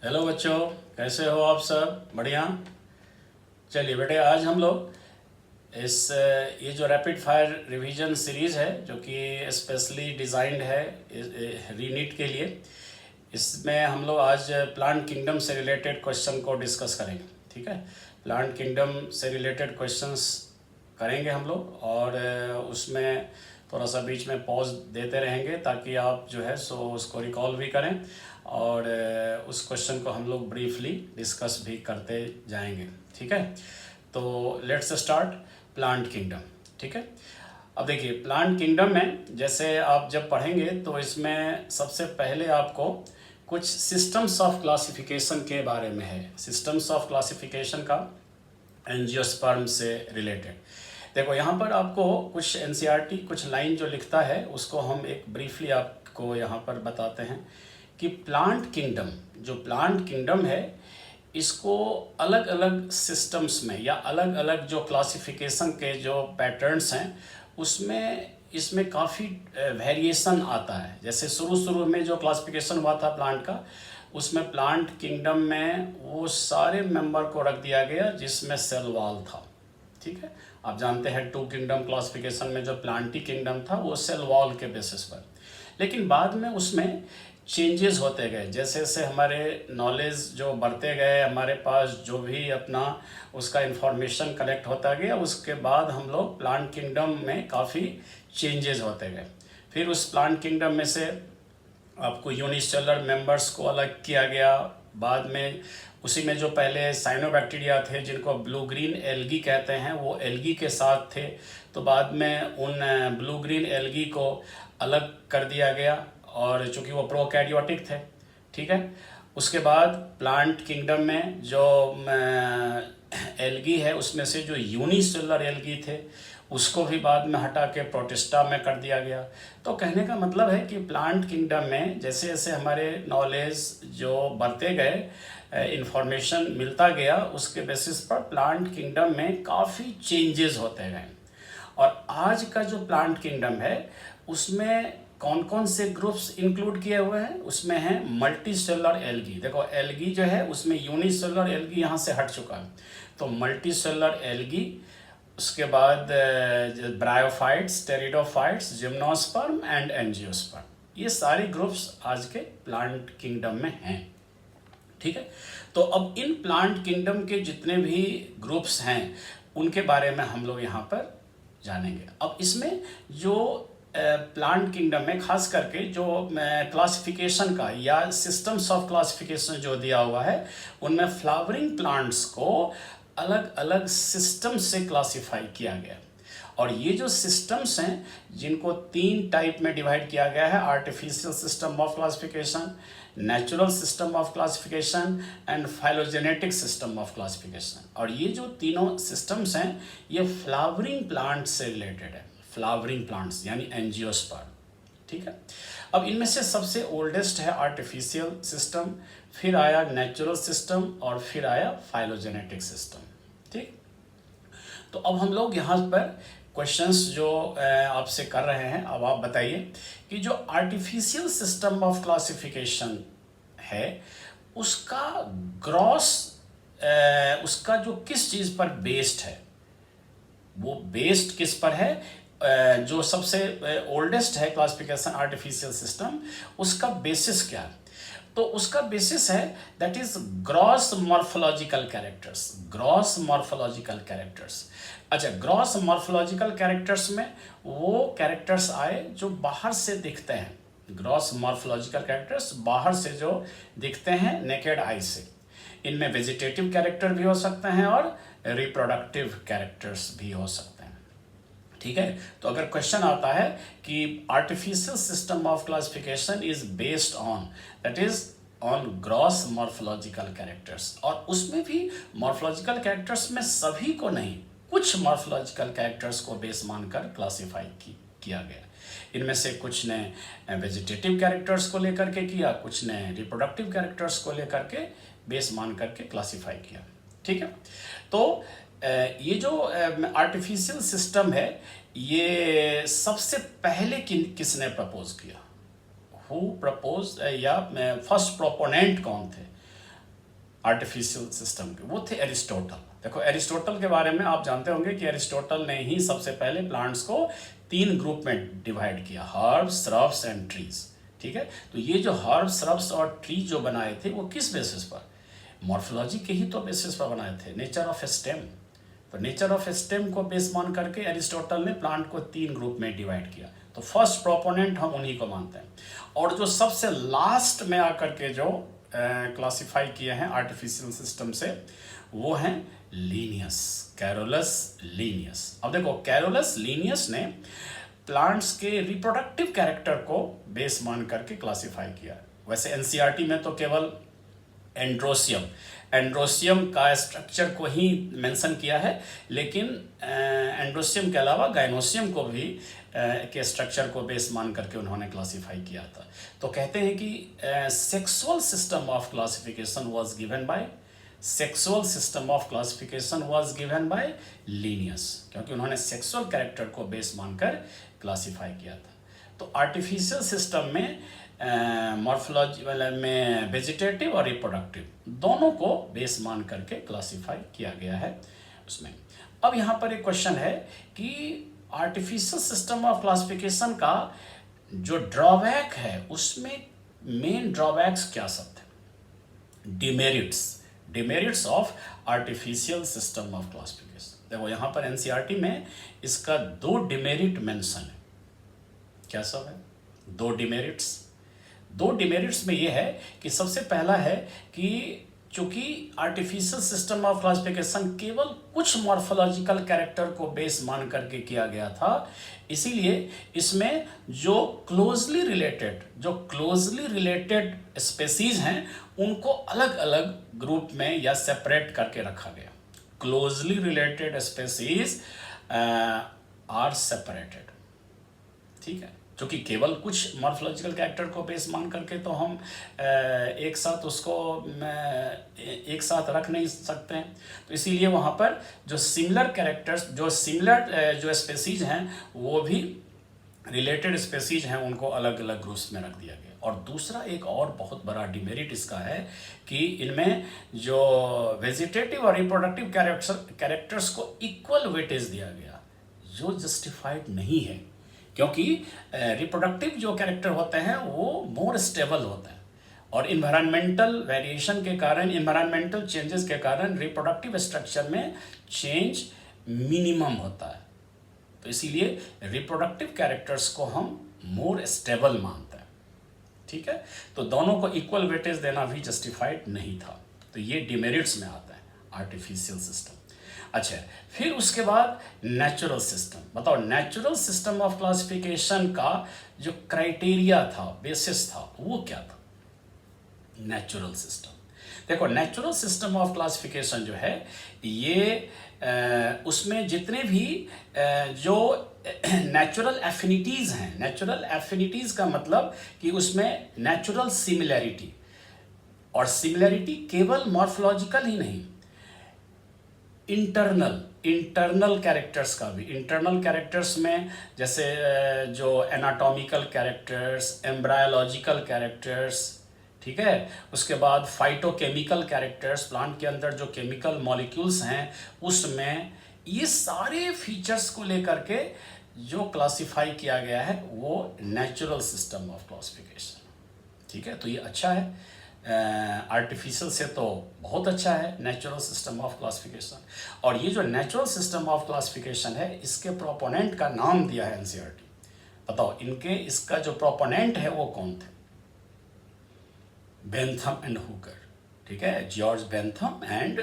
Hello बच्चों, कैसे हो आप सब? बढ़िया। चलिए बेटे, आज हम लोग ये जो रैपिड फायर रिवीजन सीरीज़ है जो कि स्पेशली डिज़ाइंड है रीनीट के लिए, इसमें हम लोग आज प्लांट किंगडम से रिलेटेड क्वेश्चन को डिस्कस करेंगे। ठीक है, प्लांट किंगडम से रिलेटेड क्वेश्चंस करेंगे हम लोग, और उसमें थोड़ा सा बीच में पॉज देते रहेंगे ताकि आप जो है सो उसको रिकॉल भी करें, और उस क्वेश्चन को हम लोग ब्रीफली डिस्कस भी करते जाएंगे। ठीक है, तो लेट्स स्टार्ट प्लांट किंगडम। ठीक है, अब देखिए प्लांट किंगडम में जैसे आप जब पढ़ेंगे तो इसमें सबसे पहले आपको कुछ सिस्टम्स ऑफ क्लासिफिकेशन के बारे में है। सिस्टम्स ऑफ क्लासिफिकेशन का एंजियोस्पर्म से रिलेटेड। देखो यहाँ पर आपको कुछ एनसीईआरटी कुछ लाइन जो लिखता है उसको हम एक ब्रीफली आपको यहाँ पर बताते हैं कि प्लांट किंगडम, जो प्लांट किंगडम है, इसको अलग अलग सिस्टम्स में या अलग अलग जो क्लासिफिकेशन के जो पैटर्न्स हैं उसमें इसमें काफ़ी वेरिएशन आता है। जैसे शुरू में जो क्लासिफिकेशन हुआ था प्लांट का, उसमें प्लांट किंगडम में वो सारे मेंबर को रख दिया गया जिसमें सेल वॉल था। ठीक है, आप जानते हैं टू किंगडम क्लासिफिकेशन में जो प्लांटी किंगडम था वो सेल वॉल के बेसिस पर, लेकिन बाद में उसमें चेंजेस होते गए। जैसे जैसे हमारे नॉलेज जो बढ़ते गए, हमारे पास जो भी अपना उसका इंफॉर्मेशन कलेक्ट होता गया, उसके बाद हम लोग प्लांट किंगडम में काफ़ी चेंजेस होते गए। फिर उस प्लांट किंगडम में से आपको यूनिसेलुलर मेंबर्स को अलग किया गया। बाद में उसी में जो पहले साइनोबैक्टीरिया थे जिनको ब्लू ग्रीन एल्गी कहते हैं, वो एल्गी के साथ थे, तो बाद में उन ब्लू ग्रीन एल्गी को अलग कर दिया गया, और चूँकि वो प्रोकैरियोटिक थे। ठीक है, उसके बाद प्लांट किंगडम में जो एल्गी है उसमें से जो यूनिसेलुलर एल्गी थे उसको भी बाद में हटा के प्रोटिस्टा में कर दिया गया। तो कहने का मतलब है कि प्लांट किंगडम में जैसे जैसे हमारे नॉलेज जो बढ़ते गए, इंफॉर्मेशन मिलता गया, उसके बेसिस पर प्लांट किंगडम में काफ़ी चेंजेस होते गए। और आज का जो प्लांट किंगडम है उसमें कौन कौन से ग्रुप्स इंक्लूड किए हुए हैं? उसमें है मल्टी सेलुलर एल्गी। देखो एल्गी जो है उसमें यूनिसेलुलर एल्गी यहाँ से हट चुका है, तो मल्टी सेलुलर एल्गी, उसके बाद bryophytes, pteridophytes, gymnosperm and angiosperm, ये सारे ग्रुप्स आज के प्लांट किंगडम में हैं। ठीक है, तो अब इन प्लांट किंगडम के जितने भी ग्रुप्स हैं उनके बारे में हम लोग यहाँ पर जानेंगे। अब इसमें जो प्लांट किंगडम में खास करके जो क्लासिफिकेशन का या सिस्टम्स ऑफ क्लासिफिकेशन जो दिया हुआ है उनमें फ्लावरिंग प्लांट्स को अलग अलग सिस्टम से क्लासिफाई किया गया। और ये जो सिस्टम्स हैं जिनको 3 टाइप में डिवाइड किया गया है: artificial system of classification, natural system of classification and phylogenetic system of classification. और ये जो तीनों सिस्टम्स हैं ये फ्लावरिंग प्लांट से रिलेटेड है, फ्लावरिंग प्लांट्स यानी एंजियोस्पर्म। ठीक है, अब इनमें से सबसे ओल्डेस्ट है आर्टिफिशियल सिस्टम, फिर आया नेचुरल सिस्टम और फिर आया फाइलोजेनेटिक सिस्टम। ठीक, तो अब हम लोग यहाँ पर क्वेश्चंस जो आपसे कर रहे हैं, अब आप बताइए कि जो आर्टिफिशियल सिस्टम ऑफ क्लासिफिकेशन है उसका ग्रॉस उसका जो किस चीज़ पर बेस्ड है, वो बेस्ड किस पर है? जो सबसे ओल्डेस्ट है क्लासिफिकेशन आर्टिफिशियल सिस्टम, उसका बेसिस क्या है? तो उसका बेसिस है that is gross morphological characters. Gross morphological characters, अच्छा, ग्रॉस मॉर्फोलॉजिकल कैरेक्टर्स में वो कैरेक्टर्स आए जो बाहर से दिखते हैं। ग्रॉस मॉर्फोलॉजिकल कैरेक्टर्स बाहर से जो दिखते हैं नेकेड आई से। इनमें वेजिटेटिव कैरेक्टर भी हो सकते हैं और रिप्रोडक्टिव कैरेक्टर्स भी हो सकते हैं। ठीक है, तो अगर क्वेश्चन आता है कि artificial system of classification is based on, that is on gross morphological characters, और उसमें भी मॉर्फोलॉजिकल कैरेक्टर्स में सभी को नहीं, कुछ मॉर्फोलॉजिकल कैरेक्टर्स को बेस मानकर क्लासिफाई किया गया। इनमें से कुछ ने वेजिटेटिव कैरेक्टर्स को लेकर के किया, कुछ ने रिप्रोडक्टिव कैरेक्टर्स को लेकर के बेस मान करके क्लासिफाई किया। ठीक है, तो ये जो आर्टिफिशियल सिस्टम है ये सबसे पहले किसने प्रपोज किया? हु प्रपोज, या फर्स्ट प्रोपोनेंट कौन थे? आर्टिफिशियल सिस्टम के, वो थे एरिस्टोटल। देखो एरिस्टोटल के बारे में आप जानते होंगे कि एरिस्टोटल ने ही सबसे पहले प्लांट्स को 3 ग्रुप में डिवाइड किया, हर्ब्स, श्रब्स एंड ट्रीज। ठीक है, तो ये जो हर्ब्स, श्रब्स और ट्री जो बनाए थे वो किस बेसिस पर, मॉर्फोलॉजी के ही तो बेसिस पर बनाए थे, नेचर ऑफ स्टेम। तो नेचर ऑफ स्टेम को बेस मान करके एरिस्टोटल ने प्लांट को 3 ग्रुप में डिवाइड किया। तो फर्स्ट प्रोपोनेंट हम उन्हीं को मानते हैं। और जो सबसे लास्ट में आकर के जो क्लासिफाई किए हैं आर्टिफिशियल सिस्टम से, वो हैं लीनियस, कैरोलस लीनियस। अब देखो कैरोलस लीनियस ने प्लांट्स के रिप्रोडक्टिव कैरेक्टर को बेस मान करके क्लासिफाई किया। वैसे एनसीईआरटी में तो केवल एंड्रोसियम का स्ट्रक्चर को ही मेंशन किया है, लेकिन एंड्रोसियम के अलावा गाइनोसियम को भी के स्ट्रक्चर को बेस मान करके उन्होंने क्लासिफाई किया था। तो कहते हैं कि sexual system of classification was given by Linnaeus, क्योंकि उन्होंने सेक्सुअल कैरेक्टर को बेस मानकर क्लासिफाई किया था। तो आर्टिफिशियल सिस्टम में मॉर्फोलॉजी में वेजिटेटिव और रिप्रोडक्टिव दोनों को बेस मान करके क्लासिफाई किया गया है उसमें। अब यहाँ पर एक क्वेश्चन है कि आर्टिफिशियल सिस्टम ऑफ क्लासिफिकेशन का जो ड्रॉबैक है उसमें मेन ड्रॉबैक्स क्या सब थे, demerits of artificial system of classification. देखो यहाँ पर एनसीईआरटी में इसका 2 डिमेरिट मेंशन है। क्या सब है 2 डिमेरिट्स में ये है कि सबसे पहला है कि चूंकि आर्टिफिशियल सिस्टम ऑफ क्लासिफिकेशन केवल कुछ मॉर्फोलॉजिकल कैरेक्टर को बेस मान करके किया गया था, इसीलिए इसमें जो क्लोजली रिलेटेड स्पेसीज हैं उनको अलग अलग ग्रुप में या सेपरेट करके रखा गया। Closely related species are separated. ठीक है, क्योंकि केवल कुछ मॉर्फोलॉजिकल कैरेक्टर को बेस मान करके तो हम एक साथ उसको एक साथ रख नहीं सकते हैं। तो इसीलिए वहाँ पर जो सिमिलर कैरेक्टर्स, जो स्पेसीज हैं वो भी रिलेटेड स्पेसीज हैं, उनको अलग अलग ग्रुप्स में रख दिया गया। और दूसरा एक और बहुत बड़ा डिमेरिट इसका है कि इनमें जो वेजिटेटिव और रिप्रोडक्टिव कैरेक्टर्स को इक्वल वेटेज दिया गया, जो जस्टिफाइड नहीं है, क्योंकि रिप्रोडक्टिव जो कैरेक्टर होते हैं वो मोर स्टेबल होते हैं और इन्वायरमेंटल वेरिएशन के कारण, इन्वायरमेंटल चेंजेस के कारण रिप्रोडक्टिव स्ट्रक्चर में चेंज मिनिमम होता है। तो इसीलिए रिप्रोडक्टिव कैरेक्टर्स को हम मोर स्टेबल मानते हैं। ठीक है, तो दोनों को इक्वल वेटेज देना भी जस्टिफाइड नहीं था। तो ये डिमेरिट्स में आता है आर्टिफिशियल सिस्टम। अच्छा, फिर उसके बाद नेचुरल सिस्टम। बताओ नेचुरल सिस्टम ऑफ क्लासिफिकेशन का जो क्राइटेरिया था, बेसिस था, वो क्या था? नेचुरल सिस्टम, देखो नेचुरल सिस्टम ऑफ क्लासिफिकेशन जो है ये उसमें जितने भी जो नेचुरल एफिनिटीज़ हैं, नेचुरल एफिनिटीज़ का मतलब कि उसमें नेचुरल सिमिलैरिटी, और सिमिलैरिटी केवल मॉर्फोलॉजिकल ही नहीं, इंटरनल कैरेक्टर्स का भी। इंटरनल कैरेक्टर्स में जैसे जो एनाटॉमिकल कैरेक्टर्स, एम्ब्रायोलॉजिकल कैरेक्टर्स, ठीक है, उसके बाद फाइटोकेमिकल कैरेक्टर्स, प्लांट के अंदर जो केमिकल मॉलिक्यूल्स हैं उसमें, ये सारे फीचर्स को लेकर के जो क्लासिफाई किया गया है वो नेचुरल सिस्टम ऑफ क्लासिफिकेशन। ठीक है, तो ये अच्छा है, आर्टिफिशियल से तो बहुत अच्छा है नेचुरल सिस्टम ऑफ क्लासिफिकेशन। और ये जो नेचुरल सिस्टम ऑफ क्लासिफिकेशन है, इसके प्रोपोनेंट का नाम दिया है एनसीईआरटी। बताओ इसका जो प्रोपोनेंट है वो कौन थे? Bentham and Hooker. ठीक है, जॉर्ज बेंथम एंड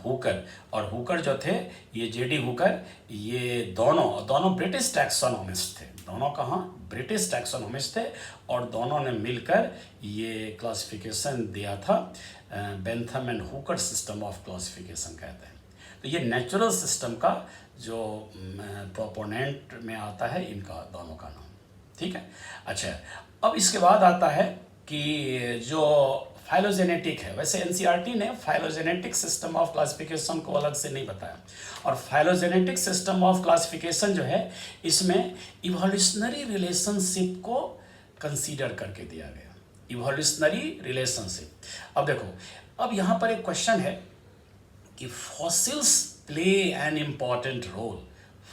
हुकर। और हुकर जो थे, ये जेडी हुकर, ये दोनों ब्रिटिश टैक्सोनॉमिस्ट थे। दोनों कहाँ? ब्रिटिश टैक्सोनॉमिस्ट थे, और दोनों ने मिलकर ये क्लासिफिकेशन दिया था, Bentham and Hooker system of classification कहते हैं। तो ये नेचुरल सिस्टम का जो प्रोपोनेंट में आता है, इनका दोनों का नाम। ठीक है, अच्छा, अब इसके बाद आता है कि जो फाइलोजेनेटिक है, वैसे एनसीईआरटी ने फाइलोजेनेटिक सिस्टम ऑफ क्लासिफिकेशन को अलग से नहीं बताया। और फाइलोजेनेटिक सिस्टम ऑफ क्लासिफिकेशन जो है, इसमें इवोल्यूशनरी रिलेशनशिप को कंसीडर करके दिया गया। इवोल्यूशनरी रिलेशनशिप, अब देखो अब यहाँ पर एक क्वेश्चन है कि fossils play an important role,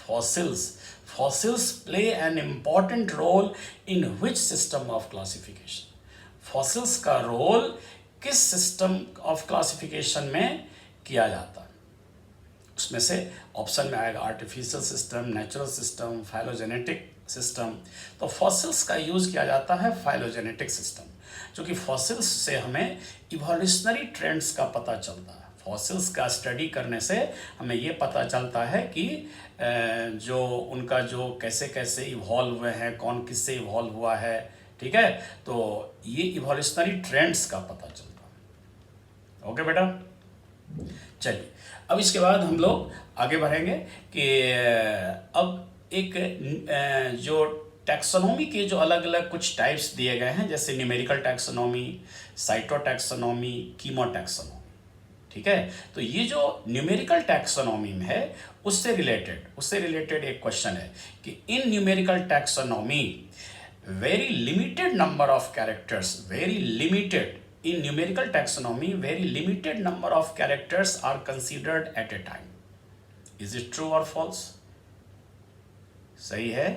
fossils play an important role in which system of classification, fossils का रोल किस सिस्टम ऑफ क्लासिफिकेशन में किया जाता है? उसमें से ऑप्शन में आएगा artificial system, natural system, phylogenetic system. तो फॉसिल्स का यूज़ किया जाता है फाइलोजेनेटिक सिस्टम, जो कि फॉसिल्स से हमें इवोल्यूशनरी ट्रेंड्स का पता चलता है। फॉसिल्स का स्टडी करने से हमें ये पता चलता है कि जो उनका जो कैसे कैसे इवॉल्व हुए हैं, कौन किससे इवॉल्व हुआ है, ठीक है। तो ये इवोल्यूशनरी ट्रेंड्स का पता चलता है। ओके बेटा, चलिए अब इसके बाद हम लोग आगे बढ़ेंगे कि अब एक जो टैक्सोनॉमी के जो अलग अलग कुछ टाइप्स दिए गए हैं, जैसे न्यूमेरिकल टैक्सोनॉमी, साइटोटैक्सोनॉमी, कीमोटैक्सोनॉमी, ठीक है। तो ये जो न्यूमेरिकल टैक्सोनॉमी में है उससे रिलेटेड एक क्वेश्चन है कि इन numerical taxonomy very limited number of characters, in numerical taxonomy very limited number of characters are considered at a time. Is it true or false? सही है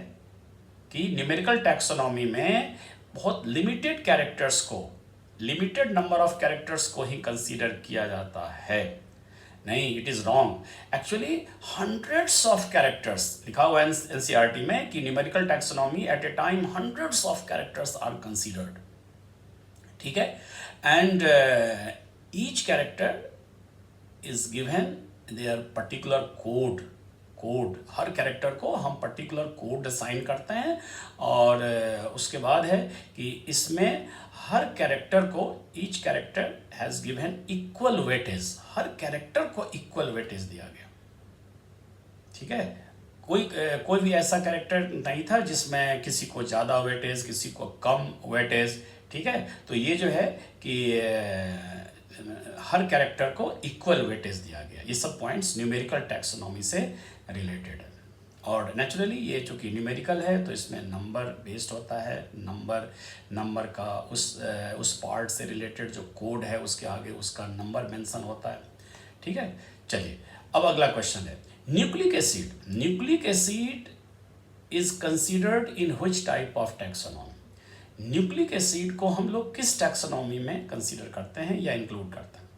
कि न्यूमेरिकल टैक्सोनॉमी में बहुत लिमिटेड नंबर ऑफ कैरेक्टर्स को ही consider किया जाता है। नहीं, it is wrong. Actually hundreds of characters लिखा हुआ है एनसीईआरटी में कि numerical taxonomy at a time hundreds of characters are considered, ठीक है। And each character is given their particular code, हर कैरेक्टर को हम पर्टिकुलर कोड असाइन करते हैं और उसके बाद है कि इसमें हर कैरेक्टर को each character has given equal weightage, her character को इक्वल वेटेज दिया गया, ठीक है। कोई भी ऐसा कैरेक्टर नहीं था जिसमें किसी को ज़्यादा वेटेज, किसी को कम वेटेज, ठीक है। तो ये जो है कि हर कैरेक्टर को इक्वल वेटेज दिया गया। ये सब पॉइंट्स न्यूमेरिकल टैक्सोनॉमी से रिलेटेड है। और नेचुरली ये चूँकि न्यूमेरिकल है तो इसमें नंबर बेस्ड होता है, नंबर का उस पार्ट से रिलेटेड जो कोड है उसके आगे उसका नंबर मेंशन होता है, ठीक है। चलिए अब अगला क्वेश्चन है nucleic acid is considered in which type of taxonomy? Nucleic acid को हम लोग किस टैक्सोनॉमी में कंसिडर करते हैं या इंक्लूड करते हैं?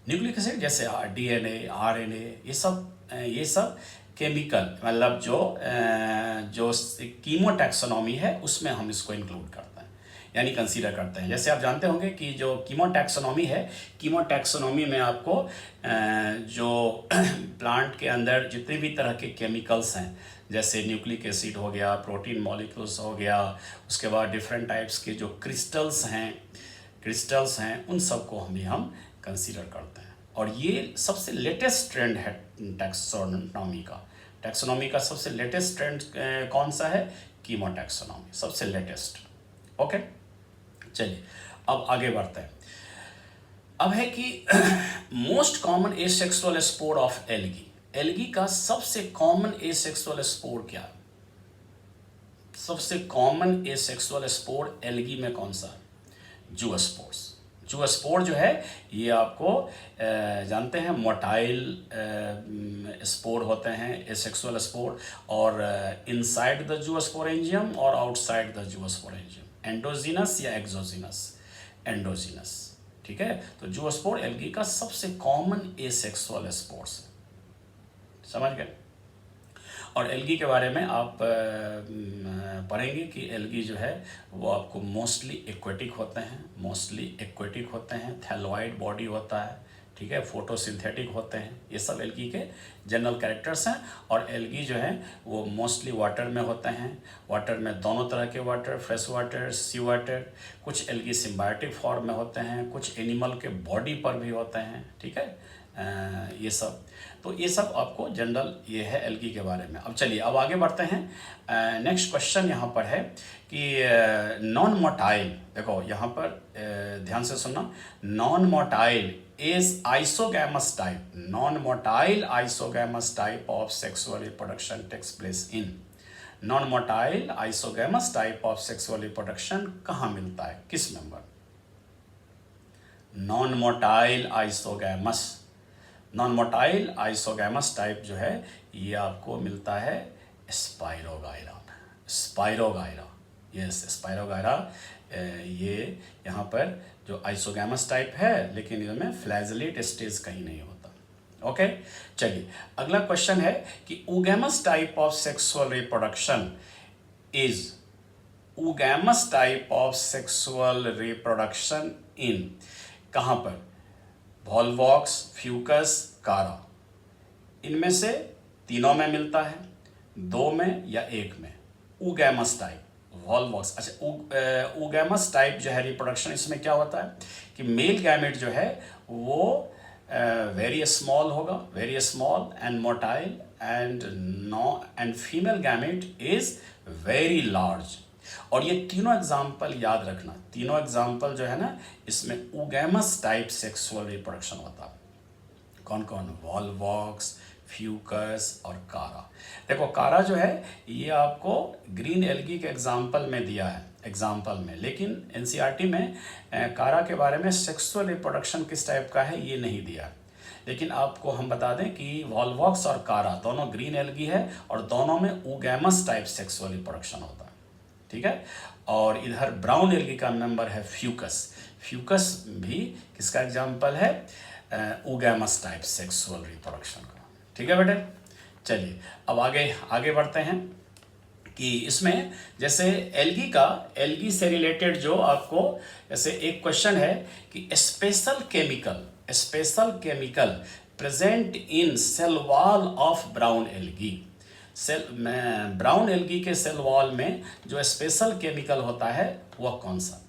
न्यूक्लिक एसिड जैसे डीएनए, आरएनए, ये सब केमिकल, मतलब जो कीमो टैक्सोनॉमी है उसमें हम इसको इंक्लूड करते हैं, यानी कंसीडर करते हैं। जैसे आप जानते होंगे कि जो कीमो टैक्सोनॉमी है, कीमो टैक्सोनॉमी में आपको जो प्लांट के अंदर जितने भी तरह के केमिकल्स हैं, जैसे न्यूक्लिक एसिड हो गया, प्रोटीन मॉलिक्यूल्स हो गया, उसके बाद डिफरेंट टाइप्स के जो क्रिस्टल्स हैं उन सबको हम कंसीडर करते हैं। और ये सबसे लेटेस्ट ट्रेंड है टैक्सोनॉमी का सबसे लेटेस्ट ट्रेंड कौन सा है? कीमो टैक्सोनॉमी, सबसे लेटेस्ट। ओके, चलिए अब आगे बढ़ते हैं। अब है कि most common asexual spore of algae का सबसे कॉमन एसेक्सुअल स्पोर क्या है? सबसे कॉमन एसेक्सुअल स्पोर एल्गी में कौन सा है? जूस्पोर्स। जूस्पोर जो है ये आपको जानते हैं मोटाइल स्पोर होते हैं, एसेक्सुअल स्पोर, और इनसाइड द जूस्पोरेंजियम और आउटसाइड द जूस्पोरेंजियम, एंडोजीनस या एक्सोजीनस, एंडोजीनस, ठीक है। तो जूस्पोर एल्गी का सबसे कॉमन एसेक्सुअल स्पोर्स है, समझ गए। और एल्गी के बारे में आप पढ़ेंगे कि एल्गी जो है वो आपको मोस्टली एक्वेटिक होते हैं, थैलोइड बॉडी होता है, ठीक है, फोटोसिंथेटिक होते हैं। ये सब एल्गी के जनरल कैरेक्टर्स हैं। और एल्गी जो है वो मोस्टली वाटर में होते हैं, वाटर में दोनों तरह के वाटर, फ्रेश वाटर, सी वाटर। कुछ एल्गी सिम्बायोटिक फॉर्म में होते हैं, कुछ एनिमल के बॉडी पर भी होते हैं, ठीक है। ये सब, तो ये सब आपको जनरल ये है एल्गी के बारे में। अब चलिए अब आगे बढ़ते हैं। नेक्स्ट क्वेश्चन यहाँ पर है कि नॉन मोटाइल, देखो यहाँ पर ध्यान से सुनना, non motile is isogamous type, non motile isogamous type of sexual reproduction takes place in, non motile isogamous type of sexual reproduction कहाँ मिलता है, किस member? Non motile isogamous. Non motile isogamous type जो है ये आपको मिलता है स्पाइरोगायरा में। स्पाइरोगायरा, यस स्पाइरोगायरा, ये यहाँ पर जो आइसोगैमस टाइप है, लेकिन इसमें फ्लैजलेट स्टेज कहीं नहीं होता। ओके, चलिए अगला क्वेश्चन है कि oogamous type of sexual reproduction is, oogamous type of sexual reproduction in, कहाँ पर, वॉल्वॉक्स, फ्यूकस, कारा, इनमें से तीनों में मिलता है, दो में या एक में। oogamous टाइप, वॉल्वॉक्स, अच्छा oogamous टाइप जो है रिप्रोडक्शन, इसमें क्या होता है कि मेल गैमेट जो है वो वेरी स्मॉल होगा, very small and motile, and female gamete is very large. और ये तीनों एग्जाम्पल याद रखना, तीनों एग्जाम्पल जो है ना, इसमें oogamous टाइप सेक्सुअल रिप्रोडक्शन होता है। कौन कौन, वॉल्वॉक्स, फ्यूकस और कारा। देखो कारा जो है ये आपको ग्रीन एल्गी के एग्जाम्पल में दिया है, एग्जाम्पल में, लेकिन एनसीईआरटी में कारा के बारे में सेक्सुअल रिप्रोडक्शन किस टाइप का है ये नहीं दिया है। लेकिन आपको हम बता दें कि वॉल्वॉक्स और कारा दोनों ग्रीन एल्गी है और दोनों में oogamous टाइप सेक्सुअल रिप्रोडक्शन होता है, ठीक है। और इधर ब्राउन एल्गी का मेंबर है फ्यूकस। फ्यूकस भी किसका एग्जाम्पल है, oogamous टाइप सेक्सुअल रिप्रोडक्शन का, ठीक है बेटे। चलिए अब आगे बढ़ते हैं कि इसमें जैसे एल्गी से रिलेटेड जो आपको जैसे एक क्वेश्चन है कि special chemical present in cell wall of brown algae. Brown algae के सेल वॉल में जो स्पेशल केमिकल होता है वह कौन सा,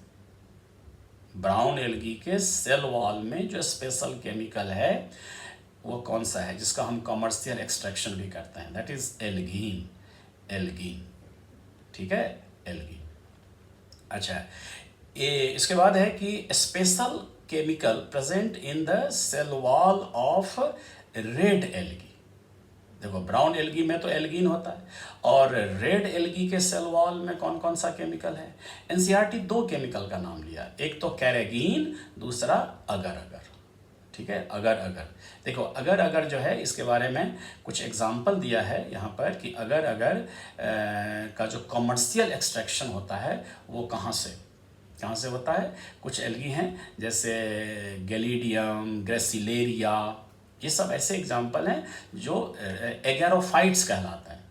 ब्राउन एल्गी के सेल वॉल में जो स्पेशल केमिकल है वो कौन सा है, जिसका हम कमर्शियल एक्सट्रैक्शन भी करते हैं, दैट इज एल्गीन, ठीक है, एल्गीन। अच्छा, ये इसके बाद है कि special chemical present in the cell wall of red algae. देखो ब्राउन एल्गी में तो एल्गीन होता है, और रेड एल्गी के सेल वॉल में कौन कौन सा केमिकल है। एनसीईआरटी दो केमिकल का नाम लिया, एक तो कैरेगीन, दूसरा अगर अगर, ठीक है, अगर अगर। देखो अगर अगर जो है इसके बारे में कुछ एग्जाम्पल दिया है यहाँ पर कि अगर अगर का जो कमर्शियल एक्सट्रैक्शन होता है वो कहाँ से होता है। कुछ एल्गी हैं जैसे गैलिडियम, ग्रेसिलेरिया, ये सब ऐसे एग्जाम्पल हैं जो एगैरोफाइट्स कहलाते हैं।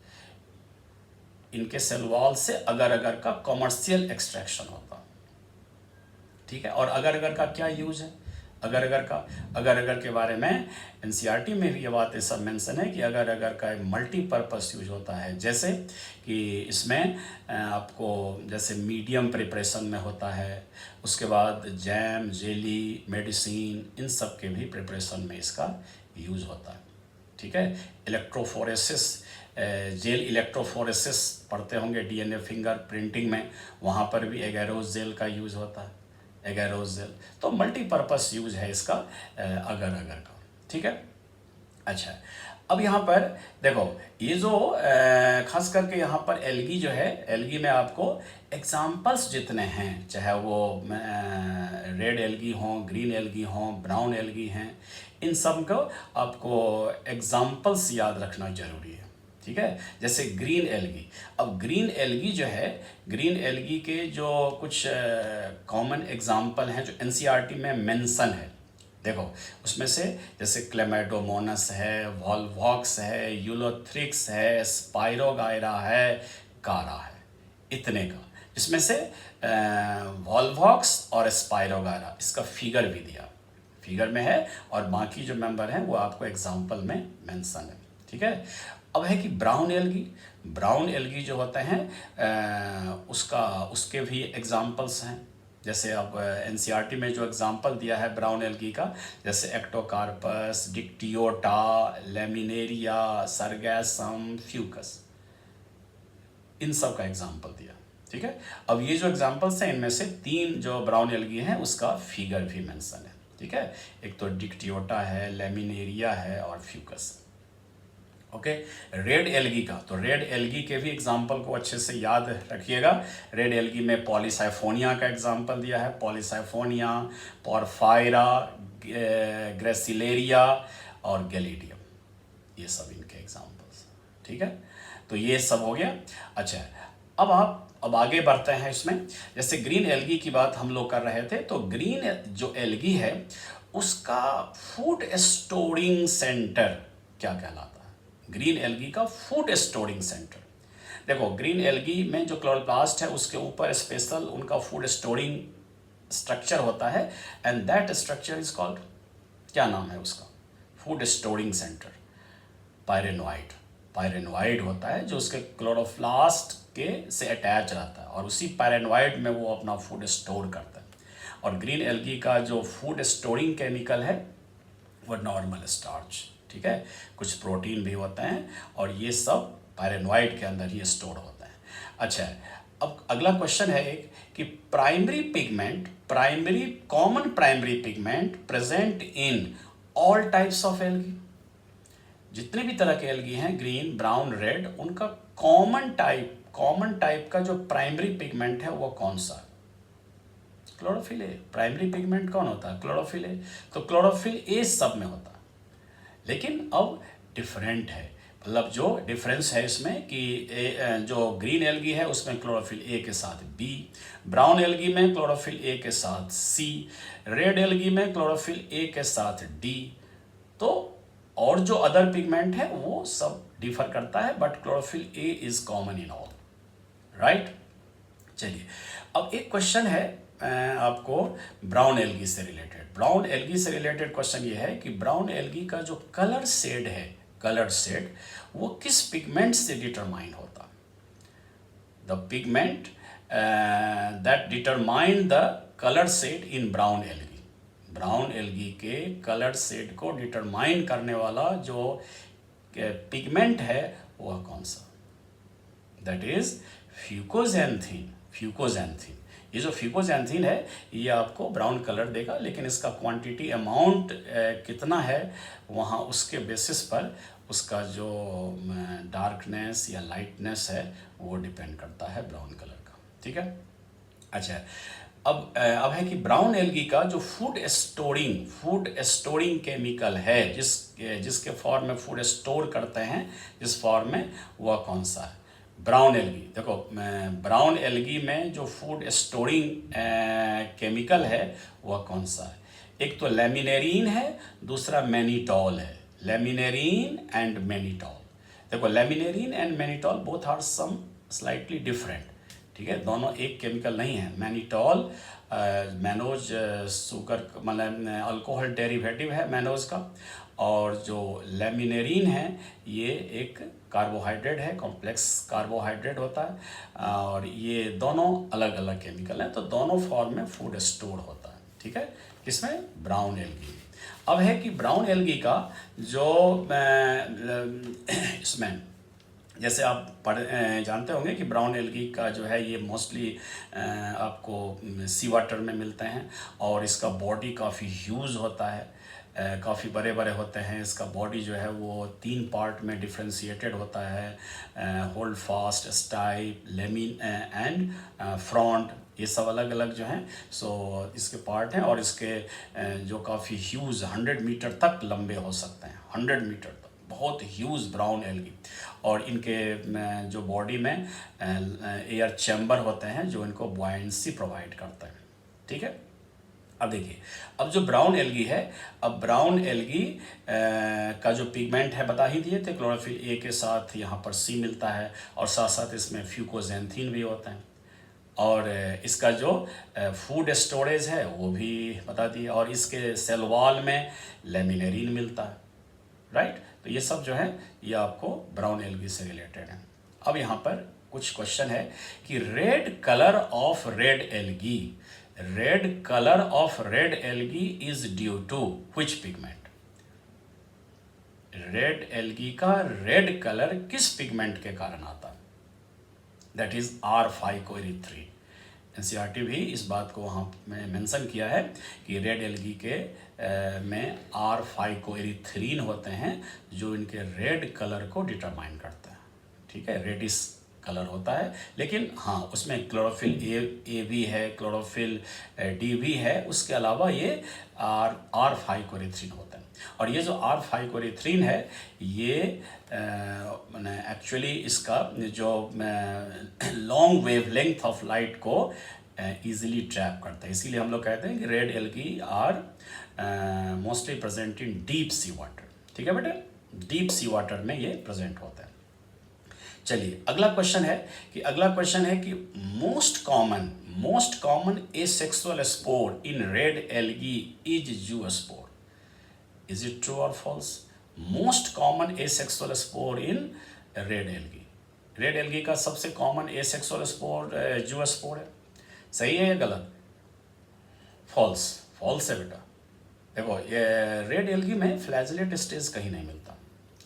इनके सेल वॉल से अगर अगर का कमर्शियल एक्सट्रैक्शन होता है, ठीक है। और अगर अगर का क्या यूज है, अगर अगर के बारे में एनसीईआरटी में भी ये बातें सब मेंशन है कि अगर अगर का मल्टीपर्पस यूज होता है, जैसे कि इसमें आपको जैसे मीडियम प्रिपरेशन में होता है, उसके बाद जैम, जेली, मेडिसिन, इन सब के भी प्रिपरेशन में इसका यूज होता है, ठीक है। इलेक्ट्रोफोरेसिस, जेल इलेक्ट्रोफोरेसिस पढ़ते होंगे डीएनए फिंगर प्रिंटिंग में, वहाँ पर भी एगैरोस जेल का यूज होता है, एगैरोस जेल। तो मल्टीपर्पस यूज है इसका अगर अगर का, ठीक है। अच्छा, अब यहाँ पर देखो ये जो खास करके यहाँ पर एल्गी जो है, एल्गी में आपको एग्जाम्पल्स जितने हैं, चाहे वो रेड एल्गी हों, ग्रीन एल्गी हों, ब्राउन एल्गी हैं, इन सब को आपको एग्जाम्पल्स याद रखना जरूरी है, ठीक है। जैसे ग्रीन एल्गी, अब ग्रीन एल्गी जो है, ग्रीन एल्गी के जो कुछ कॉमन एग्जाम्पल हैं जो एनसीईआरटी में मेंशन है, देखो उसमें से जैसे क्लेमेडोमोनस है, वॉल्वॉक्स है, यूलोथ्रिक्स है, स्पाइरोगायरा है, कारा है, इतने का। इसमें से वॉल्वॉक्स और स्पाइरोगायरा इसका फिगर भी दिया, फिगर में है, और बाकी जो मेंबर हैं वो आपको एग्जाम्पल में मेंशन है, ठीक है। अब है कि ब्राउन एल्गी जो होते हैं उसके भी एग्जाम्पल्स हैं। जैसे अब एनसीईआरटी में जो एग्जाम्पल दिया है ब्राउन एल्गी का, जैसे एक्टोकार्पस, डिक्टियोटा, लेमिनेरिया, सरगैसम, फ्यूकस, इन सब का एग्जाम्पल दिया, ठीक है। अब ये जो एग्जाम्पल्स हैं इनमें से तीन जो ब्राउन एल्गी हैं उसका फिगर भी मेंशन है, ठीक है। एक तो डिक्टियोटा है, लेमिनेरिया है और फ्यूकस। ओके। रेड एल्गी का, तो रेड एल्गी के भी एग्जाम्पल को अच्छे से याद रखिएगा। रेड एल्गी में पॉलीसाइफोनिया का एग्जाम्पल दिया है, पॉलीसाइफोनिया, पॉरफायरा, ग्रेसिलेरिया और गैलिडियम, ये सब इनके एग्जाम्पल्स। ठीक है, तो ये सब हो गया। अच्छा, अब आगे बढ़ते हैं इसमें। जैसे ग्रीन एल्गी की बात हम लोग कर रहे थे, तो ग्रीन जो एल्गी है उसका फूड स्टोरिंग सेंटर क्या कहलाता है? ग्रीन एल्गी का फूड स्टोरिंग सेंटर, देखो ग्रीन एल्गी में जो क्लोरोप्लास्ट है उसके ऊपर स्पेशल उनका फूड स्टोरिंग स्ट्रक्चर होता है, and that structure is called, क्या नाम है उसका? Food storing centre, pyrenoid. Pyrenoid होता है जो उसके क्लोरोप्लास्ट के से अटैच रहता है, और उसी पायरेनोइड में वो अपना फूड स्टोर करता है। और ग्रीन एल्गी का जो फूड स्टोरिंग केमिकल है वो नॉर्मल स्टार्च, ठीक है, कुछ प्रोटीन भी होते हैं, और ये सब पायरेनोइड के अंदर ही स्टोर होता है। अच्छा, अब अगला क्वेश्चन है एक कि primary pigment, common primary pigment present in all types of algae. जितने भी तरह के एल्गी हैं, ग्रीन, ब्राउन, रेड, उनका कॉमन टाइप का जो प्राइमरी पिगमेंट है वो कौन सा है? Chlorophyll A. प्राइमरी पिगमेंट कौन होता है? Chlorophyll A. तो क्लोरोफिल ए सब में होता है, लेकिन अब डिफरेंट है, मतलब जो डिफरेंस है इसमें कि जो ग्रीन एल्गी है उसमें क्लोरोफिल ए के साथ बी, ब्राउन एल्गी में क्लोरोफिल ए के साथ सी, रेड एल्गी में क्लोरोफिल ए के साथ डी। तो और जो अदर पिगमेंट है वो सब डिफर करता है, but chlorophyll A is common in all, right. चलिए, अब एक क्वेश्चन है आपको ब्राउन एल्गी से रिलेटेड। ब्राउन एल्गी से रिलेटेड क्वेश्चन ये है कि ब्राउन एल्गी का जो कलर शेड है, कलर शेड, वो किस पिगमेंट से डिटरमाइन होता? The pigment that determine the colour shade in brown algae. Brown algae के कलर शेड को डिटरमाइन करने वाला जो पिगमेंट है वह कौन सा? That is फ्यूकोजैंथीन। फ्यूकोजैंथीन, ये जो फ्यूकोजैंथीन है ये आपको ब्राउन कलर देगा, लेकिन इसका क्वांटिटी अमाउंट कितना है वहाँ उसके बेसिस पर उसका जो डार्कनेस या लाइटनेस है वो डिपेंड करता है ब्राउन कलर का, ठीक है। अच्छा, अब है कि ब्राउन एल्गी का जो फूड स्टोरिंग केमिकल है, जिसके फॉर्म में फूड स्टोर करते हैं, जिस फॉर्म में, वह कौन सा है? ब्राउन एल्गी, देखो ब्राउन एल्गी में जो फूड स्टोरिंग केमिकल है वह कौन सा है? एक तो लेमिनेरिन है, दूसरा मैनिटॉल है। लेमिनेरिन एंड मैनिटॉल, देखो laminarin and mannitol both are some slightly different, ठीक है, दोनों एक केमिकल नहीं है। मैनिटॉल मैनोज शुगर, मतलब अल्कोहल डेरिवेटिव है मैनोज का, और जो लेमिनेरिन है ये एक कार्बोहाइड्रेट है, कॉम्प्लेक्स कार्बोहाइड्रेट होता है, और ये दोनों अलग अलग केमिकल हैं, तो दोनों फॉर्म में फूड स्टोर होता है, ठीक है, किसमें? Brown algae. अब है कि ब्राउन एल्गी का जो इसमें, जैसे आप जानते होंगे कि ब्राउन एल्गी का जो है ये मोस्टली आपको सी वाटर में मिलते हैं, और इसका बॉडी काफ़ी ह्यूज होता है, काफ़ी बड़े बड़े होते हैं। इसका बॉडी जो है वो 3 पार्ट में डिफ्रेंशिएटेड होता है, hold fast, stipe, lamin and front, ये सब अलग अलग जो हैं सो इसके पार्ट हैं, और इसके जो काफ़ी ह्यूज 100 मीटर तक लंबे हो सकते हैं, 100 मीटर तक, बहुत ह्यूज ब्राउन एल्गी। और इनके जो बॉडी में एयर चैम्बर होते हैं जो इनको बॉयंसी प्रोवाइड करते हैं, ठीक है। अब देखिए, अब जो ब्राउन एल्गी है, अब ब्राउन एल्गी का जो पिगमेंट है बता ही दिए थे, क्लोरोफिल ए के साथ यहाँ पर सी मिलता है, और साथ साथ इसमें फ्यूकोजैंथीन भी होता है, और इसका जो फूड स्टोरेज है वो भी बता दिए, और इसके सेल वॉल में लेमिनेरिन मिलता है, राइट। तो ये सब जो है ये आपको ब्राउन एल्गी से रिलेटेड है। अब यहाँ पर कुछ क्वेश्चन है कि red colour of red algae is due to which pigment? Red algae का रेड कलर किस पिगमेंट के कारण आता है? That is R5 कोइरिथ्रिन। एनसीईआरटी भी इस बात को वहाँ में मेंशन किया है कि रेड एल्गी के में R5 होते हैं जो इनके रेड कलर को डिटरमाइन करता है। ठीक है, रेडिश कलर होता है, लेकिन हाँ उसमें क्लोरोफिल ए भी है, क्लोरोफिल डी भी है, उसके अलावा ये R5 होता है। और ये जो R5 है ये एक्चुअली इसका जो लॉन्ग वेवलेंथ ऑफ लाइट को ईजिली ट्रैप करता है, इसीलिए हम लोग कहते हैं कि red algae are mostly present in deep sea water. ठीक है बेटा, डीप सी वाटर में ये प्रेजेंट होता है। चलिए अगला क्वेश्चन है कि most common asexual spore in red algae is zoospore. Is it true और false? Most common asexual spore in red algae का सबसे कॉमन एसेक्सुअल स्पोर जूस्पोर है। सही है या गलत? फॉल्स है बेटा। देखो ये रेड एल्गी में फ्लैजेलेट स्टेज कहीं नहीं मिलता,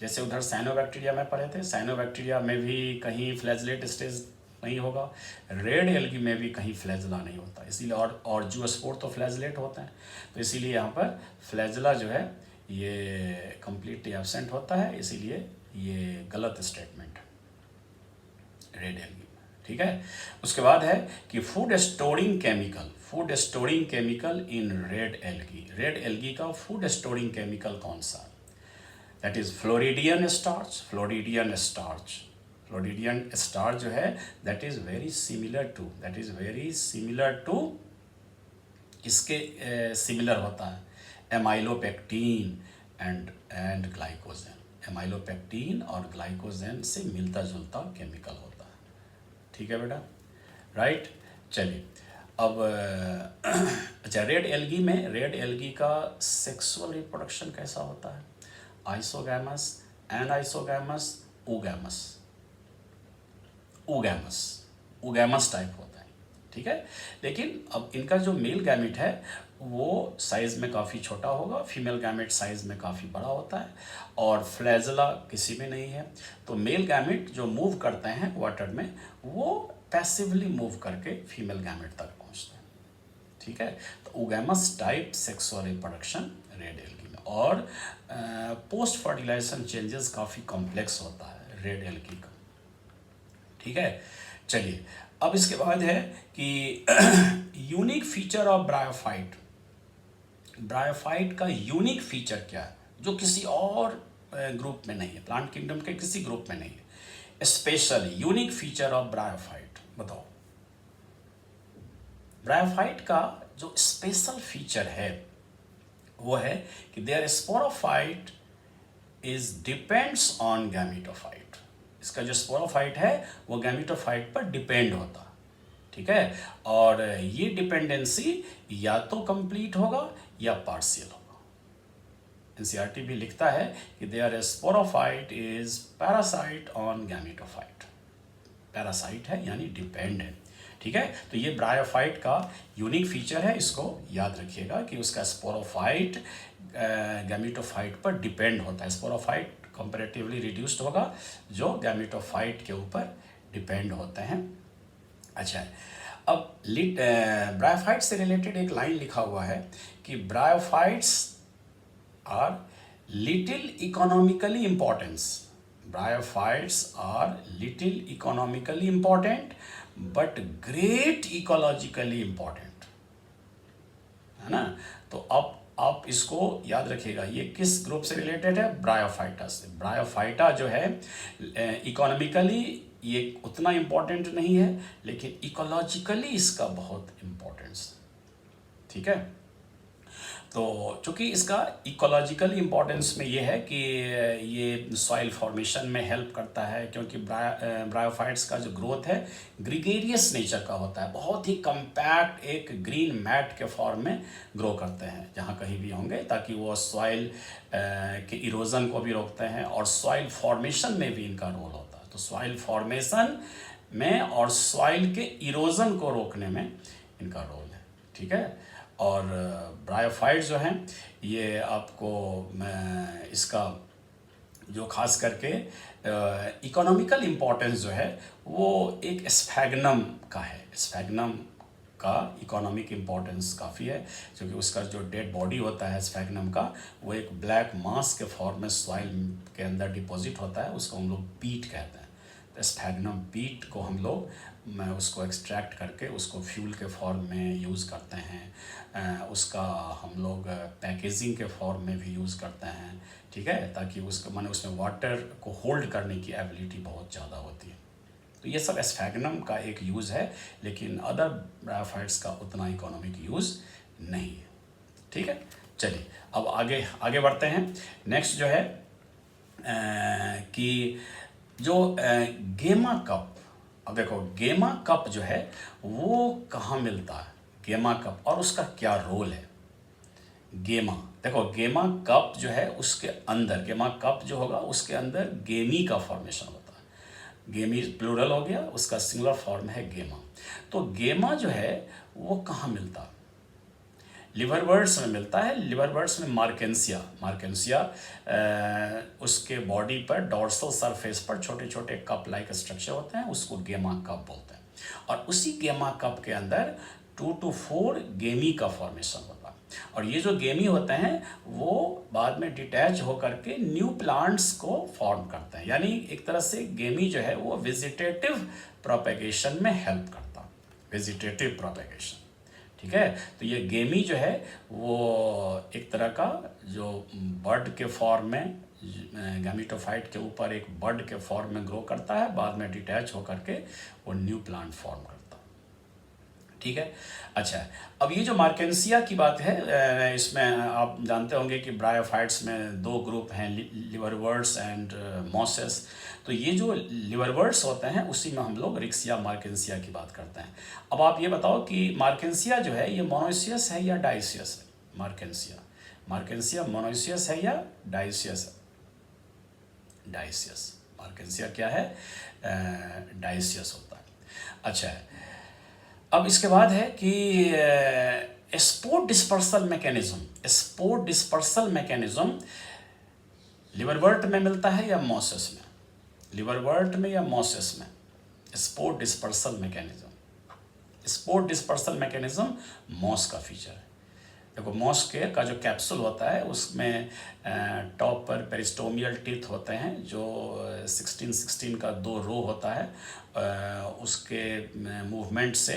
जैसे उधर साइनोबैक्टीरिया में पढ़े थे, साइनोबैक्टीरिया में भी कहीं फ्लैजेलेट स्टेज नहीं होगा, रेड एल्गी में भी कहीं फ्लैजला नहीं होता, इसीलिए और जूस्पोर तो फ्लैजलेट होते हैं, तो इसीलिए यहाँ पर फ्लैजला जो है ये कंप्लीटली एब्सेंट होता है, इसीलिए ये गलत स्टेटमेंट है रेड एल्गी। ठीक है, उसके बाद है कि food storing chemical in red algae का फूड स्टोरिंग केमिकल कौन सा? दैट इज फ्लोरिडियन स्टार्च जो है that is very similar to इसके सिमिलर होता है एमाइलोपेक्टिन एंड ग्लाइकोजेन। एमाइलोपेक्टिन और ग्लाइकोजेन से मिलता जुलता केमिकल होता है। ठीक है बेटा, राइट। चलिए अब अच्छा, रेड एल्गी का सेक्सुअल रिप्रोडक्शन कैसा होता है? आइसोगैमस, एनाइसोगैमस, ओगैमस टाइप होता है। ठीक है, लेकिन अब इनका जो मेल गैमेट है वो साइज़ में काफ़ी छोटा होगा, फीमेल गैमेट साइज़ में काफ़ी बड़ा होता है, और फ्लैजला किसी में नहीं है। तो मेल गैमेट जो मूव करते हैं वाटर में वो पैसिवली मूव करके फीमेल गैमेट तक पहुंचते हैं। ठीक है, तो oogamous type sexual reproduction red algae में, और पोस्ट फर्टिलाइजेशन चेंजेस काफ़ी कॉम्प्लेक्स होता है रेड एल्गी का। ठीक है, चलिए अब इसके बाद है कि यूनिक फीचर ऑफ ब्रायोफाइट का यूनिक फीचर क्या है जो किसी और ग्रुप में नहीं है, प्लांट किंगडम के किसी ग्रुप में नहीं है। Special unique feature of bryophyte बताओ। ब्रायोफाइट का जो स्पेशल फीचर है वो है कि their sporophyte is depends on gametophyte. इसका जो स्पोरोफाइट है वो गैमेटोफाइट पर डिपेंड होता है। ठीक है, और ये डिपेंडेंसी या तो कंप्लीट होगा या पार्शियल होगा। एनसीईआरटी भी लिखता है कि their sporophyte is parasite on gametophyte. Parasite है यानी डिपेंड है। ठीक है, तो ये ब्रायोफाइट का यूनिक फीचर है, इसको याद रखिएगा कि उसका स्पोरोफाइट गैमेटोफाइट पर डिपेंड होता है। स्पोरोफाइट कंपैरेटिवली रिड्यूस्ड होगा जो गैमेटोफाइट के ऊपर डिपेंड होते हैं। अच्छा, अब ब्रायोफाइट से रिलेटेड एक लाइन लिखा हुआ है कि bryophytes are little economically important but great ecologically important, है ना। तो अब आप इसको याद रखिएगा, ये किस ग्रुप से रिलेटेड है? ब्रायोफाइटा से। ब्रायोफाइटा जो है इकोनॉमिकली ये उतना इम्पोर्टेंट नहीं है, लेकिन इकोलॉजिकली इसका बहुत इम्पोर्टेंस। ठीक है, तो चूँकि इसका इकोलॉजिकल इम्पोर्टेंस में ये है कि ये सॉइल फॉर्मेशन में हेल्प करता है, क्योंकि ब्रायोफाइट्स का जो ग्रोथ है ग्रीगेरियस नेचर का होता है, बहुत ही कम्पैक्ट एक ग्रीन मैट के फॉर्म में ग्रो करते हैं जहाँ कहीं भी होंगे, ताकि वो सॉइल के इरोजन को भी रोकते हैं और सॉइल फॉर्मेशन में भी इनका रोल होता है। तो सॉइल फॉर्मेशन में और सॉइल के इरोजन को रोकने में इनका रोल है। ठीक है, और ब्रायोफाइट जो हैं ये आपको इसका जो खास करके इकोनॉमिकल इम्पोर्टेंस जो है वो एक स्फैग्नम का है। स्फैग्नम का इकोनॉमिक इम्पोर्टेंस काफ़ी है, क्योंकि उसका जो डेड बॉडी होता है स्फैग्नम का, वो एक ब्लैक मास के फॉर्म में सॉइल के अंदर डिपॉजिट होता है, उसको हम लोग पीट कहते हैं। तो स्फैग्नम पीट को हम लोग उसको एक्सट्रैक्ट करके उसको फ्यूल के फॉर्म में यूज़ करते हैं, उसका हम लोग पैकेजिंग के फॉर्म में भी यूज़ करते हैं, ठीक है, ताकि उसका माने उसमें वाटर को होल्ड करने की एबिलिटी बहुत ज़्यादा होती है। तो ये सब स्फैग्नम का एक यूज़ है, लेकिन अदर ब्रायोफाइट्स का उतना इकोनॉमिक यूज़ नहीं है, ठीक है। चलिए अब आगे आगे बढ़ते हैं। नेक्स्ट जो है कि जो गेमा कप, अब देखो गेमा कप जो है वो कहाँ मिलता है, गेमा कप, और उसका क्या रोल है। गेमा, देखो गेमा कप जो है उसके अंदर, गेमा कप जो होगा उसके अंदर गेमी का फॉर्मेशन होता है। गेमी प्लूरल हो गया, उसका सिंगुलर फॉर्म है गेमा। तो गेमा जो है वो कहाँ मिलता है, लिवरवर्ट्स में मिलता है। लिवरवर्ट्स में मार्केंसिया, मार्केंसिया उसके बॉडी पर डॉर्सल सरफेस पर छोटे छोटे कप लाइक स्ट्रक्चर होते हैं, उसको गेमा कप बोलते हैं। और उसी गेमा कप के अंदर 2 to 4 गेमी का फॉर्मेशन होता है, और ये जो गेमी होते हैं वो बाद में डिटैच होकर के न्यू प्लांट्स को फॉर्म करते हैं। यानी एक तरह से गेमी जो है वो वेजिटेटिव प्रोपेगेशन में हेल्प करता है, वेजिटेटिव प्रोपेगेशन, ठीक है। तो ये गेमी जो है वो एक तरह का जो बर्ड के फॉर्म में, गैमेटोफाइट के ऊपर एक बर्ड के फॉर्म में ग्रो करता है, बाद में डिटैच होकर के वो न्यू प्लांट फॉर्म करता है, ठीक है। अच्छा, अब ये जो मार्केंसिया की बात है, इसमें आप जानते होंगे कि ब्रायोफाइट्स में 2 ग्रुप हैं, लिवरवर्ट्स एंड मॉसेस। तो ये जो लिवरवर्ट्स होते हैं उसी में हम लोग रिक्सिया मार्केंसिया की बात करते हैं। अब आप ये बताओ कि मार्केंसिया जो है ये मोनोइसियस है या डाइसियस है। मार्केंसिया, मार्केंसिया मोनोइसियस है या डाइसियस है। डाइसियस, मार्केंसिया क्या है, डाइसियस होता है। अच्छा, अब इसके बाद है कि spore dispersal mechanism, spore dispersal mechanism liverwort में मिलता है या मॉसेस में, लिवरवर्ट में या मॉसेस में। Spore dispersal mechanism, spore dispersal mechanism moss का फीचर है। देखो मॉस के का जो कैप्सूल होता है उसमें टॉप पर पेरिस्टोमियल टीथ होते हैं, जो 16 का 2 रो होता है, उसके मूवमेंट से,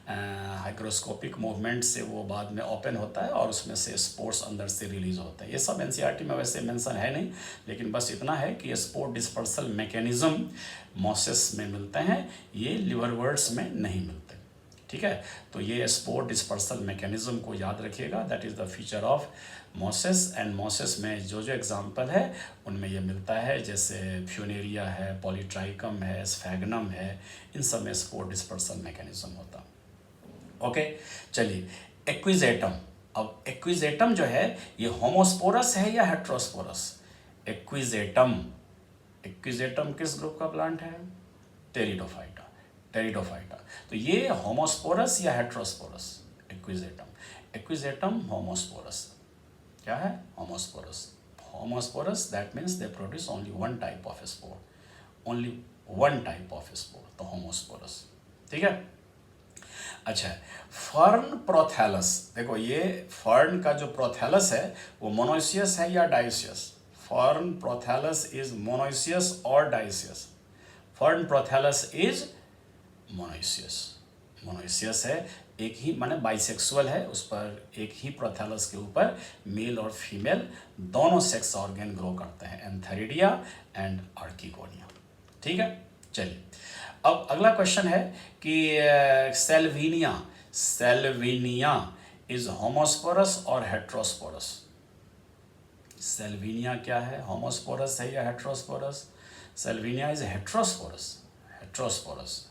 हाइग्रोस्कोपिक मूवमेंट से वो बाद में ओपन होता है और उसमें से स्पोर्स अंदर से रिलीज होते हैं। ये सब एनसीईआरटी में वैसे मेंशन है नहीं, लेकिन बस इतना है कि ये स्पोर डिस्पर्सल मैकेनिज्म मॉसेस में मिलते हैं, ये लिवरवर्ट्स में नहीं मिलते, ठीक है। तो ये स्पोर डिस्पर्सल मैकेनिज्म को याद रखिएगा, that is the feature of mosses. And mosses में जो जो एग्जांपल है उनमें ये मिलता है, जैसे फ्यूनेरिया है, पॉलीट्राइकम है, स्फैग्नम है, इन सब में स्पोर डिस्पर्सल मैकेनिज्म होता है। ओके, चलिए एक्विजेटम। अब एक्विजेटम जो है ये होमोस्पोरस है या हेट्रोस्पोरस। एक्विजेटम, एक्विजेटम किस ग्रुप का प्लांट है, टेरिडोफाइटा, टेरिडोफाइटा। तो ये होमोस्पोरस या हेट्रोस्पोरस, एक्विजेटम, एक्विजेटम होमोस्पोरस। क्या है, homosporous. Homosporous that means they produce only one type of spore, only one type of spore, तो होमोस्पोरस, ठीक है। अच्छा, फर्न प्रोथैलस, देखो ये फर्न का जो प्रोथैलस है वो मोनोइसियस है या dioecious. Fern prothallus is monoecious और dioecious. Fern prothallus is monoecious, monoecious है, एक ही माने बाइसेक्सुअल है, उस पर एक ही प्रोथैलस के ऊपर मेल और फीमेल दोनों सेक्स ऑर्गन ग्रो करते हैं, एंथेरिडिया एंड आर्किगोनिया, ठीक है। चलिए अब अगला क्वेश्चन है कि सेल्विनिया, सेल्विनिया इज होमोस्पोरस और हेट्रोस्पोरस। सेल्विनिया क्या है, होमोस्पोरस है या heterosporous. Salvinia is heterosporous, heterosporous,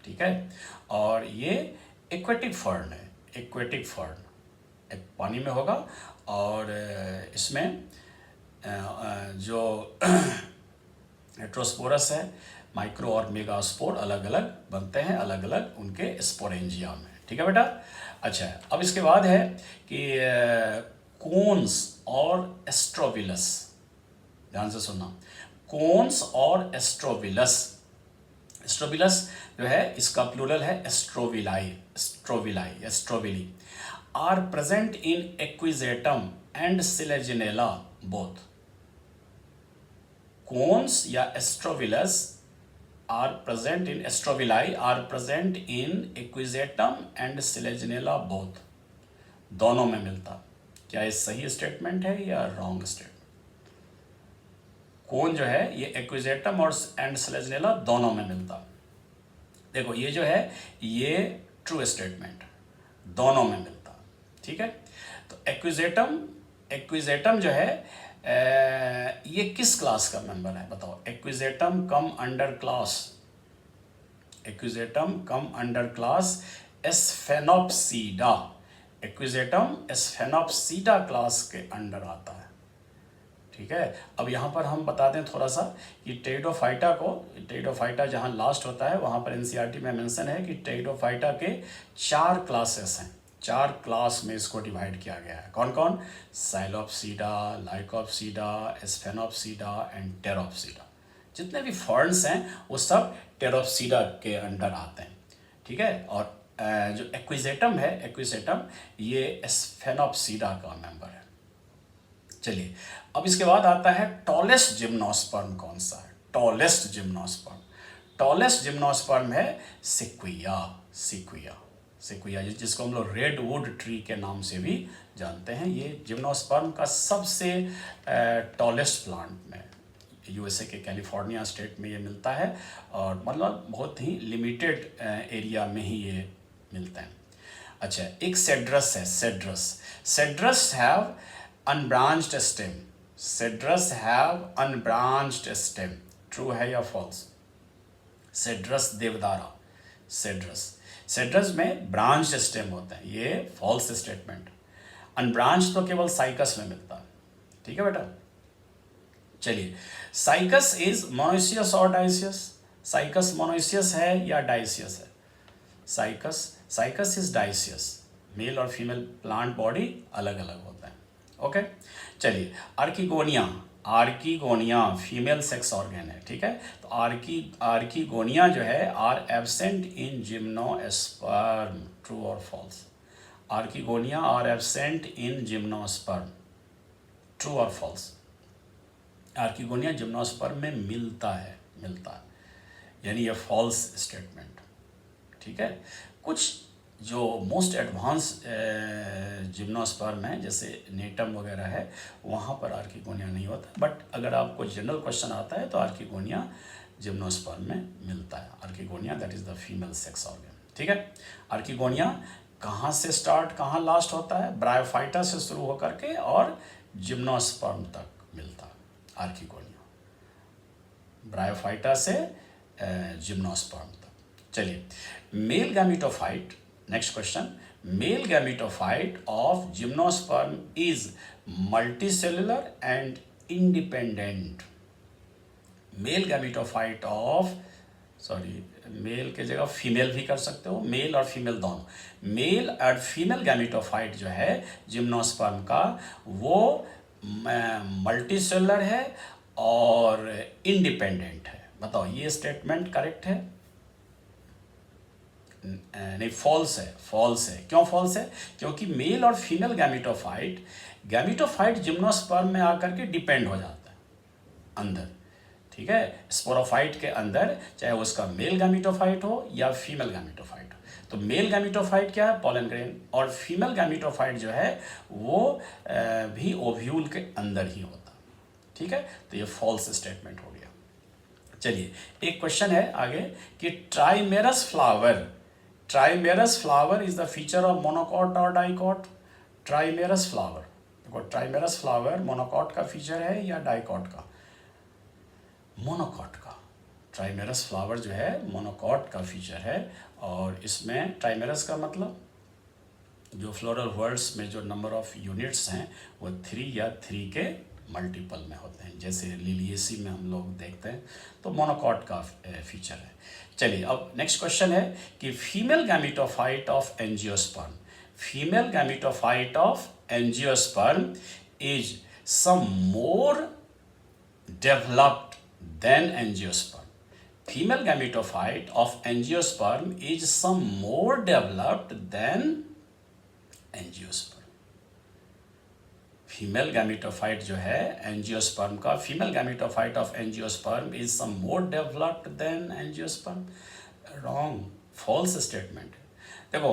ठीक है। और ये एक्वेटिक फर्न है, एक्वेटिक फर्न, एक पानी में होगा, और इसमें जो हेट्रोस्पोरस है, माइक्रो और मेगास्पोर अलग अलग बनते हैं, अलग अलग उनके स्पोरेंजिया में, ठीक है बेटा। अच्छा, अब इसके बाद है कि कोन्स और एस्ट्रोविलस, ध्यान से सुनना, कोन्स और एस्ट्रोविलस स्ट्रोबिलस जो है इसका प्लूरल है strobili, strobili are present in Equisetum and Selaginella both. Cones या strobilus are present in strobili are present in Equisetum and Selaginella both, दोनों में मिलता। क्या ये सही स्टेटमेंट है या रॉन्ग स्टेटमेंट? कोन जो है ये एक्विजेटम और एंड सिलेजिनेला दोनों में मिलता। देखो ये जो है ये ट्रू स्टेटमेंट, दोनों में मिलता। ठीक है, तो एक्विजेटम जो है ये किस क्लास का मेंबर है बताओ? एक्विजेटम कम अंडर क्लास एस्फेनोप्सीडा। एक्विजेटम एस्फेनोप्सीडा क्लास के अंडर आता है। ठीक है, अब यहाँ पर हम बता दें थोड़ा सा कि टेरिडोफाइटा जहाँ लास्ट होता है वहाँ पर एनसीईआरटी में मेंशन है कि टेरिडोफाइटा के 4 क्लासेस हैं, 4 क्लास में इसको डिवाइड किया गया है। कौन कौन? साइलोप्सीडा, लाइकोप्सीडा, एस्फेनोप्सीडा एंड टेरोप्सीडा। जितने भी फर्न्स हैं वो सब टेरोप्सीडा के अंडर आते हैं। ठीक है, और जो एक्विजेटम ये एस्फेनोप्सीडा का मेंबर है। चलिए, अब इसके बाद आता है टॉलेस्ट जिम्नोस्पर्म कौन सा है? टॉलेस्ट जिम्नोस्पर्म है सिक्विया, जिसको हम लोग रेडवुड ट्री के नाम से भी जानते हैं। ये जिम्नोस्पर्म का सबसे टॉलेस्ट प्लांट में यूएसए के कैलिफोर्निया स्टेट में ये मिलता है, और मतलब बहुत ही लिमिटेड एरिया में ही ये मिलते हैं। अच्छा, एक सेड्रस है, cedrus have unbranched stem, true है या फॉल्स? सेड्रस देवदारा, सेड्रस में ब्रांच्ड स्टेम होते हैं, ये फॉल्स स्टेटमेंट। अनब्रांच तो केवल साइकस में मिलता है। ठीक है बेटा, चलिए, साइकस इज मोनोइसियस और डाइसियस? साइकस मोनोइसियस है या डाइसियस है? साइकस इज डाइसियस, मेल और फीमेल प्लांट बॉडी अलग अलग होता है। ओके, चलिए, आर्कीगोनिया फीमेल सेक्स ऑर्गन है। ठीक है, तो आर्कीगोनिया जो है are absent in gymnosperm, true और false? Archegonia are absent in gymnosperm, true और फॉल्स? आर्कीगोनिया जिम्नोस्पर्म में मिलता है, यानी ये फॉल्स स्टेटमेंट। ठीक है, कुछ जो मोस्ट एडवांस जिम्नोस्पर्म है जैसे नेटम वगैरह है वहाँ पर आर्कीगोनिया नहीं होता, बट अगर आपको जनरल क्वेश्चन आता है तो आर्कीगोनिया जिम्नोस्पर्म में मिलता है। Archegonia that is the female sex organ. ठीक है, आर्कीगोनिया कहाँ से स्टार्ट कहाँ लास्ट होता है? ब्रायोफाइटा से शुरू होकर के और जिम्नोस्पर्म तक मिलता है आर्कीगोनिया, ब्रायोफाइटा से जिम्नोस्पर्म तक। चलिए, male gametophyte, next question, male gametophyte of gymnosperm is multicellular and independent. Male gametophyte of, male के जगह फीमेल भी कर सकते हो, मेल और फीमेल दोनों। मेल और फीमेल गैमेटोफाइट जो है जिम्नोस्पर्म का वो मल्टीसेलुलर है और इंडिपेंडेंट है। बताओ ये स्टेटमेंट करेक्ट है? नहीं, फॉल्स है। क्यों फॉल्स है? क्योंकि मेल और फीमेल गैमेटोफाइट जिम्नोस्पर्म में आकर के डिपेंड हो जाता है अंदर। ठीक है, स्पोरोफाइट के अंदर, चाहे उसका मेल गैमेटोफाइट हो या फीमेल गैमेटोफाइट हो। तो मेल गैमेटोफाइट क्या है? पॉलन ग्रेन, और फीमेल गैमेटोफाइट जो है वो भी ओव्यूल के अंदर ही होता। ठीक है, तो ये फॉल्स स्टेटमेंट हो गया। चलिए, एक क्वेश्चन है आगे कि ट्राइमेरस flower is the feature of monocot और डाइकॉट? ट्राइमेरस फ्लावर, देखो ट्राइमेरस फ्लावर मोनोकॉट का फीचर है या डाइकॉट का? मोनोकॉट का। ट्राइमेरस फ्लावर जो है मोनोकॉट का फीचर है, और इसमें ट्राइमेरस का मतलब जो फ्लोरल वर्ड्स में जो नंबर ऑफ यूनिट्स हैं वो 3 या 3 के मल्टीपल में होते हैं, जैसे लिलिएसी में हम लोग देखते हैं, तो मोनोकॉट का फीचर है। चलिए, अब नेक्स्ट क्वेश्चन है कि female gametophyte of angiosperm is some more developed than angiosperm. female gametophyte of angiosperm is some more developed than angiosperm. Female gametophyte जो है एंजियोस्पर्म का, female gametophyte of angiosperm is some more developed than angiosperm. Wrong, false statement. देखो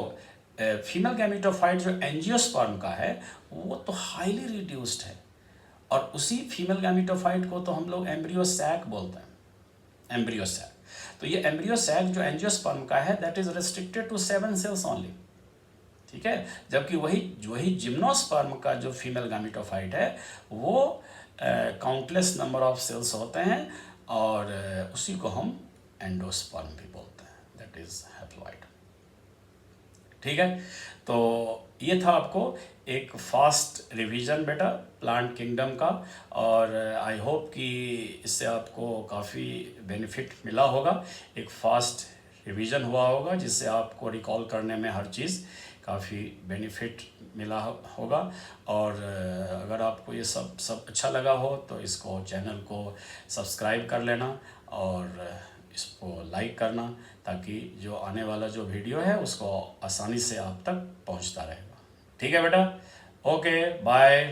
female gametophyte जो angiosperm का है वो तो highly reduced है, और उसी फीमेल गैमेटोफाइट को तो हम लोग एम्ब्रियो सैक बोलते हैं, एम्ब्रियो सैक. तो ये एम्ब्रियो सैक जो एंजियोस्पर्म का है that is restricted to 7 cells only. ठीक है, जबकि वही जिम्नोस्पर्म का जो फीमेल गैमेटोफाइट है वो काउंटलेस नंबर ऑफ सेल्स होते हैं, और उसी को हम एंडोस्पर्म भी बोलते हैं, दैट इज हैप्लॉइड. ठीक है, तो ये था आपको एक फास्ट रिवीजन बेटा प्लांट किंगडम का, और आई होप कि इससे आपको काफ़ी बेनिफिट मिला होगा. एक फास्ट रिवीजन हुआ होगा जिससे आपको रिकॉल करने में हर चीज़ काफ़ी बेनिफिट मिला होगा. और अगर आपको ये सब अच्छा लगा हो तो इसको चैनल को सब्सक्राइब कर लेना और इसको लाइक करना, ताकि जो आने वाला जो वीडियो है उसको आसानी से आप तक पहुंचता रहेगा. ठीक है बेटा, ओके बाय.